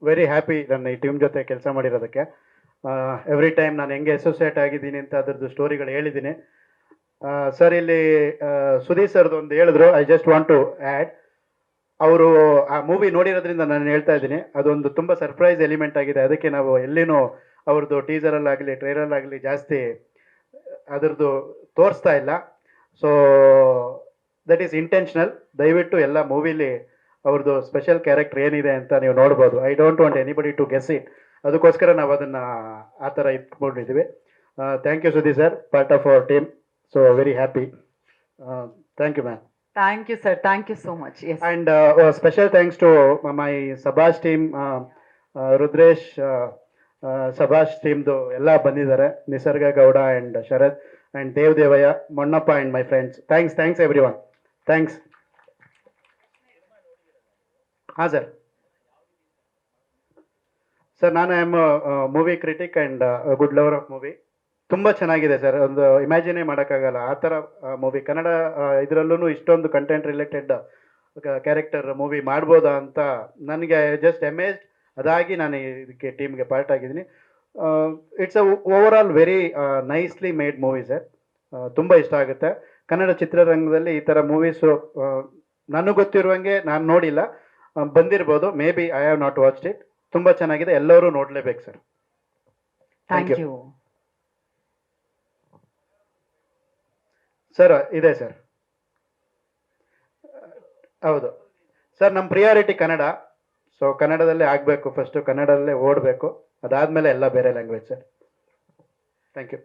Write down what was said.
Very happy ನನ್ನ ಈ team ಜೊತೆ ಕೆಲಸ ಮಾಡಿರೋದಕ್ಕೆ. ಎವ್ರಿ ಟೈಮ್ ನಾನು ಹೆಂಗೆ ಅಸೋಸಿಯೇಟ್ ಆಗಿದ್ದೀನಿ ಅಂತ ಅದ್ರದ್ದು ಸ್ಟೋರಿಗಳು ಹೇಳಿದ್ದೀನಿ. ಸರ್ ಇಲ್ಲಿ ಸುದೀಪ್ ಸರ್ದು ಒಂದು ಹೇಳಿದ್ರು, I just want to add. ಅವರು ಆ ಮೂವಿ ನೋಡಿರೋದ್ರಿಂದ ನಾನು ಹೇಳ್ತಾ ಇದ್ದೀನಿ, ಅದೊಂದು ತುಂಬ ಸರ್ಪ್ರೈಸ್ ಎಲಿಮೆಂಟ್ ಆಗಿದೆ. ಅದಕ್ಕೆ ನಾವು ಎಲ್ಲಿನೂ ಅವ್ರದ್ದು ಟೀಸರಲ್ಲಾಗಲಿ ಟ್ರೈಲಲ್ಲಾಗಲಿ ಜಾಸ್ತಿ ಅದರದ್ದು ತೋರಿಸ್ತಾ ಇಲ್ಲ. So that is intentional. ದಯವಿಟ್ಟು ಎಲ್ಲ ಮೂವಿಲಿ ಅವ್ರದ್ದು ಸ್ಪೆಷಲ್ ಕ್ಯಾರೆಕ್ಟರ್ ಏನಿದೆ ಅಂತ ನೀವು ನೋಡ್ಬೋದು. I don't want anybody to guess it. ಅದಕ್ಕೋಸ್ಕರ ನಾವು ಅದನ್ನು ಆ ಥರ ಇಟ್ಕೊಂಡಿದ್ದೀವಿ. Thank you Sudeep sir, part of our team. So very happy. Thank you ma'am. Thank you, sir. Thank you so much. Yes. And special thanks to my Sabash team, Rudresh, Sabash team do ಎಲ್ಲ ಬಂದಿದ್ದಾರೆ, Nisarga Gowda and Sharath and Dev Devaiah, Monnappa and my friends. Thanks everyone. Thanks. ಹಾಂ sir ನಾನು I am movie critic and good lover of movie. ತುಂಬ ಚೆನ್ನಾಗಿದೆ sir, ಒಂದು ಇಮ್ಯಾಜಿನೇ ಮಾಡೋಕ್ಕಾಗಲ್ಲ ಆ ಥರ ಮೂವಿ. ಕನ್ನಡ ಇದರಲ್ಲೂ ಇಷ್ಟೊಂದು ಕಂಟೆಂಟ್ ರಿಲೇಟೆಡ್ ಕ್ಯಾರೆಕ್ಟರ್ ಮೂವಿ ಮಾಡ್ಬೋದಾ ಅಂತ ನನಗೆ ಜಸ್ಟ್ ಅಮೇಜ್ಡ್. ಅದಾಗಿ ನಾನು ಇದಕ್ಕೆ ಟೀಮ್ಗೆ ಪಾರ್ಟ್ ಆಗಿದ್ದೀನಿ. It's a over all very nicely made movie sir. ತುಂಬ ಇಷ್ಟ ಆಗುತ್ತೆ. ಕನ್ನಡ ಚಿತ್ರರಂಗದಲ್ಲಿ ಈ ಥರ ಮೂವೀಸು ನನಗೆ ಗೊತ್ತಿರುವಂಗೆ ನಾನು ನೋಡಿಲ್ಲ. ಬಂದಿರ್ಬೋದು, maybe I have not watched it. ತುಂಬ ಚೆನ್ನಾಗಿದೆ, ಎಲ್ಲರೂ ನೋಡಲೇಬೇಕು ಸರ್. Thank you. ಸರ್ ಇದೆ ಸರ್. ಹೌದು ಸರ್, ನಮ್ಮ ಪ್ರಿಯಾರಿಟಿ ಕನ್ನಡ. ಸೊ ಕನ್ನಡದಲ್ಲೇ ಆಗಬೇಕು, ಫಸ್ಟು ಕನ್ನಡದಲ್ಲೇ ಓಡಬೇಕು, ಅದಾದಮೇಲೆ ಎಲ್ಲ ಬೇರೆ ಲ್ಯಾಂಗ್ವೇಜ್ ಸರ್. Thank you.